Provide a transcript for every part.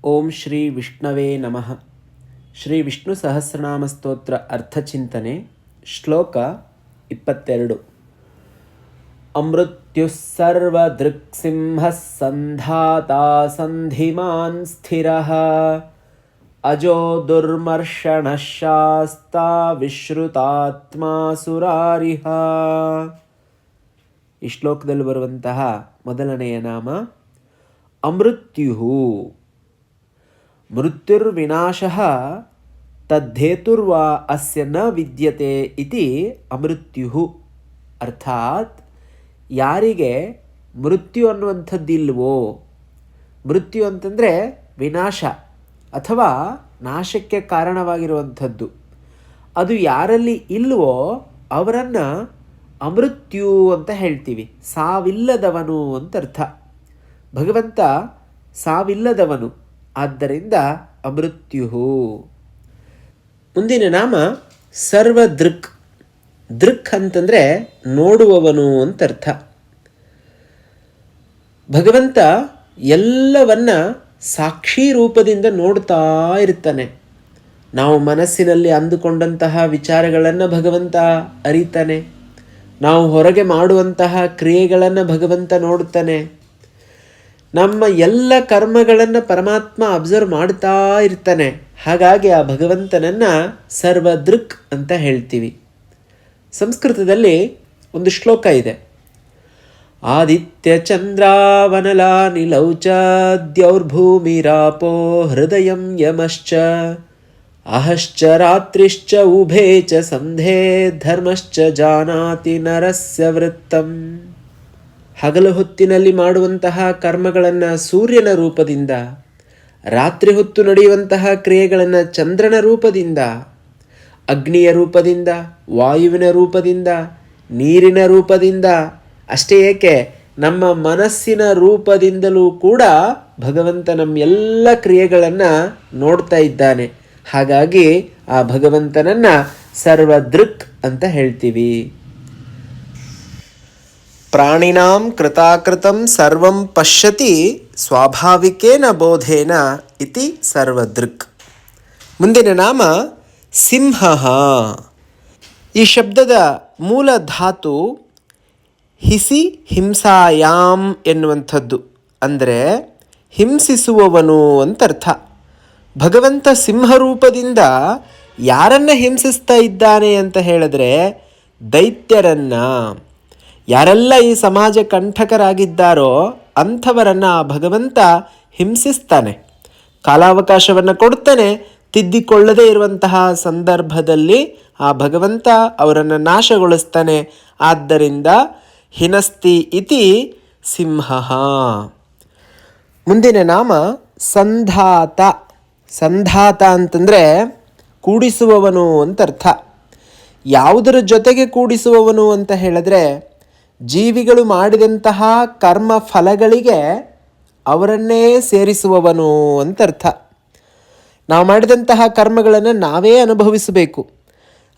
ಓಂ ಶ್ರೀ ವಿಷ್ಣವೇ ನಮಃ. ಶ್ರೀ ವಿಷ್ಣು ಸಹಸ್ರನಾಮ ಸ್ತೋತ್ರ ಅರ್ಥಚಿಂತನೆ. ಶ್ಲೋಕ 22. ಅಮೃತ್ಯುಃ ಸರ್ವದೃಕ್ಸಿಂಹಃ ಸಂಧಾತಾ ಸಂಧಿಮಾನ್ ಸ್ಥಿರಃ ಅಜೋ ದುರ್ಮರ್ಷಣಃ ಶಾಸ್ತಾ ವಿಶ್ರುತಾತ್ಮಾ ಸುರಾರಿಹ. ಈ ಶ್ಲೋಕದಲ್ಲಿ ಬರುವಂತಹ ಮೊದಲನೆಯ ನಾಮ ಅಮೃತ್ಯುಃ. ಮೃತ್ಯುರ್ವಿನಾಶಃ ತದ್ಧೇತುರ್ವಾ ಅಸ್ಯ ನ ವಿದ್ಯತೆ ಇತಿ ಅಮೃತ್ಯುಃ. ಅರ್ಥಾತ್ ಯಾರಿಗೆ ಮೃತ್ಯು ಅನ್ನುವಂಥದ್ದಿಲ್ವೋ, ಮೃತ್ಯು ಅಂತಂದರೆ ವಿನಾಶ ಅಥವಾ ನಾಶಕ್ಕೆ ಕಾರಣವಾಗಿರುವಂಥದ್ದು, ಅದು ಯಾರಲ್ಲಿ ಇಲ್ವೋ ಅವರನ್ನು ಅಮೃತ್ಯು ಅಂತ ಹೇಳ್ತೀವಿ. ಸಾವಿಲ್ಲದವನು ಅಂತ ಅರ್ಥ. ಭಗವಂತ ಸಾವಿಲ್ಲದವನು, ಆದ್ದರಿಂದ ಅಮೃತ್ಯು. ಮುಂದಿನ ನಾಮ ಸರ್ವದೃಕ್. ದೃಕ್ ಅಂತಂದರೆ ನೋಡುವವನು ಅಂತ ಅರ್ಥ. ಭಗವಂತ ಎಲ್ಲವನ್ನ ಸಾಕ್ಷಿ ರೂಪದಿಂದ ನೋಡ್ತಾ ಇರ್ತಾನೆ. ನಾವು ಮನಸ್ಸಿನಲ್ಲಿ ಅಂದುಕೊಂಡಂತಹ ವಿಚಾರಗಳನ್ನು ಭಗವಂತ ಅರಿತಾನೆ. ನಾವು ಹೊರಗೆ ಮಾಡುವಂತಹ ಕ್ರಿಯೆಗಳನ್ನು ಭಗವಂತ ನೋಡ್ತಾನೆ. ನಮ್ಮ ಎಲ್ಲ ಕರ್ಮಗಳನ್ನು ಪರಮಾತ್ಮ ಅಬ್ಸರ್ವ್ ಮಾಡ್ತಾ ಇರ್ತಾನೆ. ಹಾಗಾಗಿ ಆ ಭಗವಂತನನ್ನು ಸರ್ವದೃಕ್ ಅಂತ ಹೇಳ್ತೀವಿ. ಸಂಸ್ಕೃತದಲ್ಲಿ ಒಂದು ಶ್ಲೋಕ ಇದೆ. ಆದಿತ್ಯ ಚಂದ್ರಾವನಲಾನಿಲೌ ಚ ದ್ಯೌರ್ಭೂಮಿರಾಪೋ ಹೃದಯಂ ಯಮಶ್ಚ ಅಹಶ್ಚ ರಾತ್ರಿಶ್ಚ ಉಭೇ ಚ ಸಂಧೇ ಧರ್ಮಶ್ಚ ಜಾನಾತಿ ನರಸ್ಯ ವೃತ್ತಂ. ಹಗಲು ಹೊತ್ತಿನಲ್ಲಿ ಮಾಡುವಂತಹ ಕರ್ಮಗಳನ್ನು ಸೂರ್ಯನ ರೂಪದಿಂದ, ರಾತ್ರಿ ಹೊತ್ತು ನಡೆಯುವಂತಹ ಕ್ರಿಯೆಗಳನ್ನು ಚಂದ್ರನ ರೂಪದಿಂದ, ಅಗ್ನಿಯ ರೂಪದಿಂದ, ವಾಯುವಿನ ರೂಪದಿಂದ, ನೀರಿನ ರೂಪದಿಂದ, ಅಷ್ಟೇ ಏಕೆ ನಮ್ಮ ಮನಸ್ಸಿನ ರೂಪದಿಂದಲೂ ಕೂಡ ಭಗವಂತ ನಮ್ಮ ಎಲ್ಲ ಕ್ರಿಯೆಗಳನ್ನು ನೋಡ್ತಾ ಇದ್ದಾನೆ. ಹಾಗಾಗಿ ಆ ಭಗವಂತನನ್ನು ಸರ್ವದೃಕ್ ಅಂತ ಹೇಳ್ತೀವಿ. ಪ್ರಾಣಿನಾಂ ಕೃತಾಕೃತಂ ಸರ್ವಂ ಪಶ್ಯತಿ ಸ್ವಾಭಾವಿಕೇನ ಬೋಧೇನ ಇತಿ ಸರ್ವದೃಕ್. ಮುಂದಿನ ನಾಮ ಸಿಂಹ. ಈ ಶಬ್ದದ ಮೂಲ ಧಾತು ಹಿಸಿ ಹಿಂಸಾಯಾಂ ಎನ್ನುವಂಥದ್ದು, ಅಂದರೆ ಹಿಂಸಿಸುವವನು ಅಂತರ್ಥ. ಭಗವಂತ ಸಿಂಹರೂಪದಿಂದ ಯಾರನ್ನ ಹಿಂಸಿಸ್ತಾ ಇದ್ದಾನೆ ಅಂತ ಹೇಳಿದ್ರೆ ದೈತ್ಯರನ್ನು. ಯಾರೆಲ್ಲ ಈ ಸಮಾಜ ಕಂಠಕರಾಗಿದ್ದಾರೋ ಅಂಥವರನ್ನು ಆ ಭಗವಂತ ಹಿಂಸಿಸ್ತಾನೆ. ಕಾಲಾವಕಾಶವನ್ನು ಕೊಡ್ತಾನೆ. ತಿದ್ದಿಕೊಳ್ಳದೇ ಇರುವಂತಹ ಸಂದರ್ಭದಲ್ಲಿ ಆ ಭಗವಂತ ಅವರನ್ನು ನಾಶಗೊಳಿಸ್ತಾನೆ. ಆದ್ದರಿಂದ ಹಿನಸ್ತಿ ಇತಿ ಸಿಂಹ. ಮುಂದಿನ ನಾಮ ಸಂಧಾತ. ಸಂಧಾತ ಅಂತಂದರೆ ಕೂಡಿಸುವವನು ಅಂತರ್ಥ. ಯಾವುದರ ಜೊತೆಗೆ ಕೂಡಿಸುವವನು ಅಂತ ಹೇಳಿದ್ರೆ ಜೀವಿಗಳು ಮಾಡಿದಂತಹ ಕರ್ಮ ಫಲಗಳಿಗೆ ಅವರನ್ನೇ ಸೇರಿಸುವವನು ಅಂತರ್ಥ. ನಾವು ಮಾಡಿದಂತಹ ಕರ್ಮಗಳನ್ನು ನಾವೇ ಅನುಭವಿಸಬೇಕು.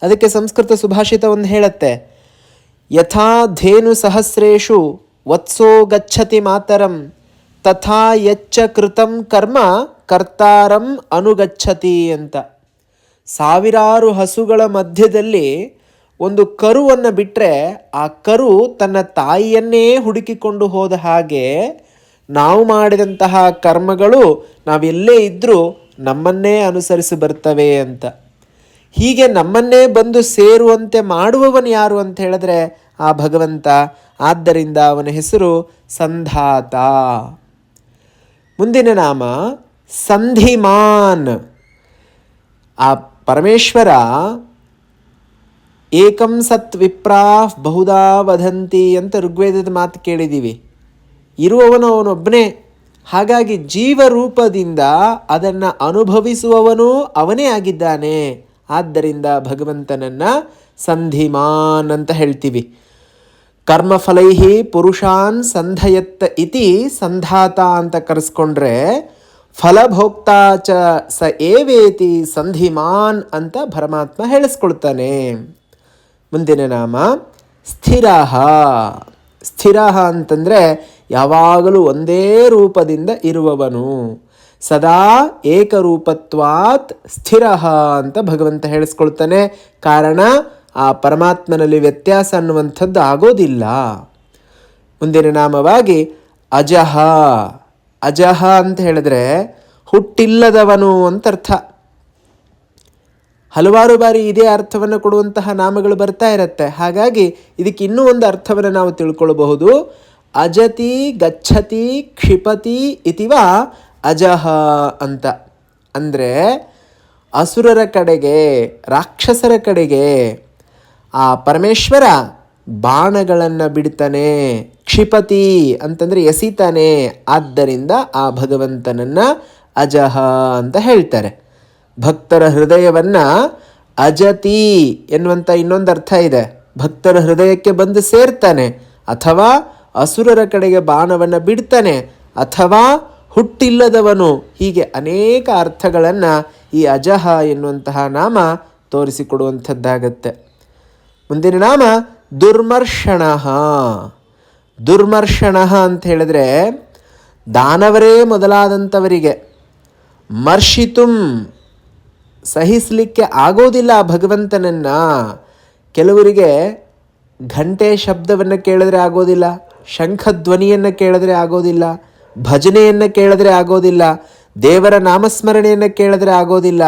ಅದಕ್ಕೆ ಸಂಸ್ಕೃತ ಸುಭಾಷಿತ ಒಂದು ಹೇಳುತ್ತೆ, ಯಥಾ ಧೇನು ಸಹಸ್ರೇಷು ವತ್ಸೋ ಗಚ್ಚತಿ ಮಾತರಂ ತಥಾ ಯಚ್ಚ ಕೃತಂ ಕರ್ಮ ಕರ್ತಾರಂ ಅನುಗಚ್ಚತಿ ಅಂತ. ಸಾವಿರಾರು ಹಸುಗಳ ಮಧ್ಯದಲ್ಲಿ ಒಂದು ಕರುವನ್ನು ಬಿಟ್ಟರೆ ಆ ಕರು ತನ್ನ ತಾಯಿಯನ್ನೇ ಹುಡುಕಿಕೊಂಡು ಹೋದ ಹಾಗೆ ನಾವು ಮಾಡಿದಂತಹ ಕರ್ಮಗಳು ನಾವೆಲ್ಲೇ ಇದ್ದರೂ ನಮ್ಮನ್ನೇ ಅನುಸರಿಸಿ ಬರ್ತವೆ ಅಂತ. ಹೀಗೆ ನಮ್ಮನ್ನೇ ಬಂದು ಸೇರುವಂತೆ ಮಾಡುವವನು ಯಾರು ಅಂತ ಹೇಳಿದ್ರೆ ಆ ಭಗವಂತ. ಆದ್ದರಿಂದ ಅವನ ಹೆಸರು ಸಂಧಾತ. ಮುಂದಿನ ನಾಮ ಸಂಧಿಮಾನ್. ಆ ಪರಮೇಶ್ವರ ಏಕಂ ಸತ್ ವಿಪ್ರಾಃ ಬಹುಧಾ ವದಂತಿ ಅಂತ ಋಗ್ವೇದದ ಮಾತು ಕೇಳಿದ್ದೀವಿ. ಇರುವವನು ಅವನೊಬ್ಬನೇ. ಹಾಗಾಗಿ ಜೀವರೂಪದಿಂದ ಅದನ್ನು ಅನುಭವಿಸುವವನು ಅವನೇ ಆಗಿದ್ದಾನೆ. ಆದ್ದರಿಂದ ಭಗವಂತನನ್ನು ಸಂಧಿಮಾನ್ ಅಂತ ಹೇಳ್ತೀವಿ. ಕರ್ಮಫಲೈಹಿ ಪುರುಷಾನ್ ಸಂಧಯತ್ತ ಇತಿ ಸಂಧಾತ ಅಂತ ಕರೆಸ್ಕೊಂಡ್ರೆ ಫಲಭೋಕ್ತಾ ಚ ಸ ಏವೇತಿ ಸಂಧಿಮಾನ್ ಅಂತ ಪರಮಾತ್ಮ ಹೇಳಿಸ್ಕೊಳ್ತಾನೆ. ಮುಂದಿನ ನಾಮ ಸ್ಥಿರ. ಸ್ಥಿರ ಅಂತಂದರೆ ಯಾವಾಗಲೂ ಒಂದೇ ರೂಪದಿಂದ ಇರುವವನು. ಸದಾ ಏಕರೂಪತ್ವಾತ್ ಸ್ಥಿರ ಅಂತ ಭಗವಂತ ಹೇಳಿಸ್ಕೊಳ್ತಾನೆ. ಕಾರಣ ಆ ಪರಮಾತ್ಮನಲ್ಲಿ ವ್ಯತ್ಯಾಸ ಅನ್ನುವಂಥದ್ದು ಆಗೋದಿಲ್ಲ. ಮುಂದಿನ ನಾಮವಾಗಿ ಅಜಹ. ಅಜಹ ಅಂತ ಹೇಳಿದ್ರೆ ಹುಟ್ಟಿಲ್ಲದವನು ಅಂತ ಅರ್ಥ. ಹಲವಾರು ಬಾರಿ ಇದೇ ಅರ್ಥವನ್ನು ಕೊಡುವಂತಹ ನಾಮಗಳು ಬರ್ತಾ ಇರುತ್ತೆ. ಹಾಗಾಗಿ ಇದಕ್ಕೆ ಇನ್ನೂ ಒಂದು ಅರ್ಥವನ್ನು ನಾವು ತಿಳ್ಕೊಳ್ಬಹುದು. ಅಜತಿ ಗಚ್ಚತಿ ಕ್ಷಿಪತಿ ಇತಿವ ಅಜಹ ಅಂತ. ಅಂದರೆ ಅಸುರರ ಕಡೆಗೆ, ರಾಕ್ಷಸರ ಕಡೆಗೆ ಆ ಪರಮೇಶ್ವರ ಬಾಣಗಳನ್ನು ಬಿಡ್ತಾನೆ. ಕ್ಷಿಪತಿ ಅಂತಂದರೆ ಎಸಿತಾನೆ. ಆದ್ದರಿಂದ ಆ ಭಗವಂತನನ್ನು ಅಜಹ ಅಂತ ಹೇಳ್ತಾರೆ. ಭಕ್ತರ ಹೃದಯವನ್ನು ಅಜತಿ ಎನ್ನುವಂಥ ಇನ್ನೊಂದು ಅರ್ಥ ಇದೆ. ಭಕ್ತರ ಹೃದಯಕ್ಕೆ ಬಂದು ಸೇರ್ತಾನೆ, ಅಥವಾ ಅಸುರರ ಕಡೆಗೆ ಬಾಣವನ್ನು ಬಿಡ್ತಾನೆ, ಅಥವಾ ಹುಟ್ಟಿಲ್ಲದವನು. ಹೀಗೆ ಅನೇಕ ಅರ್ಥಗಳನ್ನು ಈ ಅಜಹ ಎನ್ನುವಂತಹ ನಾಮ ತೋರಿಸಿಕೊಡುವಂಥದ್ದಾಗತ್ತೆ. ಮುಂದಿನ ನಾಮ ದುರ್ಮರ್ಷಣ. ದುರ್ಮರ್ಷಣ ಅಂತ ಹೇಳಿದ್ರೆ ದಾನವರೇ ಮೊದಲಾದಂಥವರಿಗೆ ಮರ್ಷಿತುಂ ಸಹಿಸಲಿಕ್ಕೆ ಆಗೋದಿಲ್ಲ ಆ ಭಗವಂತನನ್ನು. ಕೆಲವರಿಗೆ ಘಂಟೆ ಶಬ್ದವನ್ನು ಕೇಳಿದ್ರೆ ಆಗೋದಿಲ್ಲ, ಶಂಖಧ್ವನಿಯನ್ನು ಕೇಳಿದ್ರೆ ಆಗೋದಿಲ್ಲ, ಭಜನೆಯನ್ನು ಕೇಳಿದ್ರೆ ಆಗೋದಿಲ್ಲ, ದೇವರ ನಾಮಸ್ಮರಣೆಯನ್ನು ಕೇಳಿದ್ರೆ ಆಗೋದಿಲ್ಲ,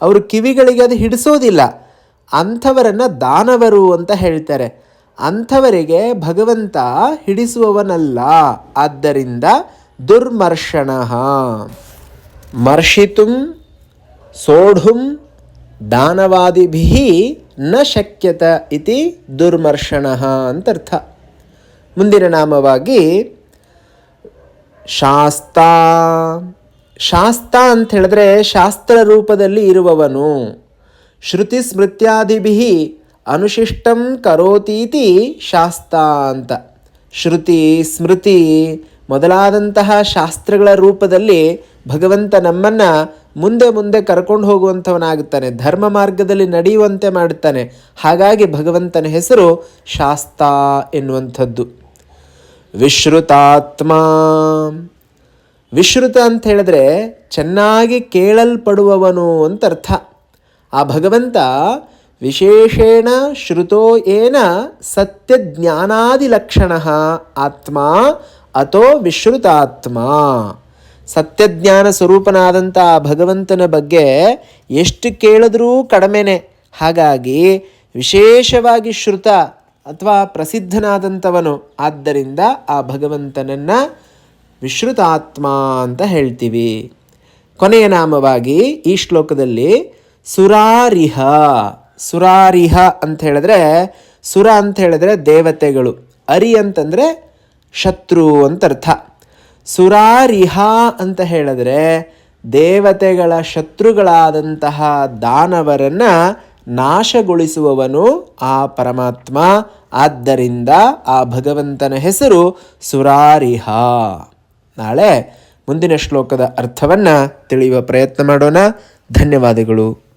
ಅವರು ಕಿವಿಗಳಿಗೆ ಅದು ಹಿಡಿಸೋದಿಲ್ಲ. ಅಂಥವರನ್ನು ದಾನವರು ಅಂತ ಹೇಳ್ತಾರೆ. ಅಂಥವರಿಗೆ ಭಗವಂತ ಹಿಡಿಸುವವನಲ್ಲ. ಆದ್ದರಿಂದ ದುರ್ಮರ್ಷಣ. ಮರ್ಷಿತುಂ ಸೋಢುಂ ದಾನವಾದಿಭಿ ನ ಶಕ್ಯತ ಇತಿ ದುರ್ಮರ್ಷಣ ಅಂತರ್ಥ. ಮುಂದಿನ ನಾಮವಾಗಿ ಶಾಸ್ತ. ಶಾಸ್ತ ಅಂತ ಹೇಳಿದ್ರೆ ಶಾಸ್ತ್ರ ರೂಪದಲ್ಲಿ ಇರುವವನು. ಶ್ರುತಿ ಸ್ಮೃತ್ಯಾದಿಭಿ ಅನುಶಿಷ್ಟಂ ಕರೋತೀತಿ ಶಾಸ್ತ ಅಂತ. ಶ್ರುತಿ ಸ್ಮೃತಿ ಮೊದಲಾದಂತಹ ಶಾಸ್ತ್ರಗಳ ರೂಪದಲ್ಲಿ ಭಗವಂತ ನಮ್ಮನ್ನು ಮುಂದೆ ಮುಂದೆ ಕರ್ಕೊಂಡು ಹೋಗುವಂಥವನಾಗುತ್ತಾನೆ, ಧರ್ಮ ಮಾರ್ಗದಲ್ಲಿ ನಡೆಯುವಂತೆ ಮಾಡುತ್ತಾನೆ. ಹಾಗಾಗಿ ಭಗವಂತನ ಹೆಸರು ಶಾಸ್ತ ಎನ್ನುವಂಥದ್ದು. ವಿಶ್ರುತಾತ್ಮ. ವಿಶ್ರುತ ಅಂತ ಹೇಳಿದ್ರೆ ಚೆನ್ನಾಗಿ ಕೇಳಲ್ಪಡುವವನು ಅಂತ ಅರ್ಥ. ಆ ಭಗವಂತ ವಿಶೇಷೇಣ ಶ್ರುತೋ ಏನ ಸತ್ಯಜ್ಞಾನಾದಿಲಕ್ಷಣ ಆತ್ಮ ಅಥೋ ವಿಶ್ರುತಾತ್ಮ. ಸತ್ಯಜ್ಞಾನ ಸ್ವರೂಪನಾದಂಥ ಆ ಭಗವಂತನ ಬಗ್ಗೆ ಎಷ್ಟು ಕೇಳಿದ್ರೂ ಕಡಿಮೆನೆ. ಹಾಗಾಗಿ ವಿಶೇಷವಾಗಿ ಶ್ರುತ ಅಥವಾ ಪ್ರಸಿದ್ಧನಾದಂಥವನು. ಆದ್ದರಿಂದ ಆ ಭಗವಂತನನ್ನು ವಿಶ್ರುತಾತ್ಮ ಅಂತ ಹೇಳ್ತೀವಿ. ಕೊನೆಯ ನಾಮವಾಗಿ ಈ ಶ್ಲೋಕದಲ್ಲಿ ಸುರಾರಿಹ. ಸುರಾರಿಹ ಅಂತ ಹೇಳಿದ್ರೆ, ಸುರ ಅಂತ ಹೇಳಿದ್ರೆ ದೇವತೆಗಳು, ಅರಿ ಅಂತಂದರೆ ಶತ್ರು ಅಂತ ಅರ್ಥ. ಸುರಾರಿಹ ಅಂತ ಹೇಳಿದ್ರೆ ದೇವತೆಗಳ ಶತ್ರುಗಳಾದಂತಹ ದಾನವರನ್ನು ನಾಶಗೊಳಿಸುವವನು ಆ ಪರಮಾತ್ಮ. ಆದ್ದರಿಂದ ಆ ಭಗವಂತನ ಹೆಸರು ಸುರಾರಿಹ. ನಾಳೆ ಮುಂದಿನ ಶ್ಲೋಕದ ಅರ್ಥವನ್ನು ತಿಳಿಯುವ ಪ್ರಯತ್ನ ಮಾಡೋಣ. ಧನ್ಯವಾದಗಳು.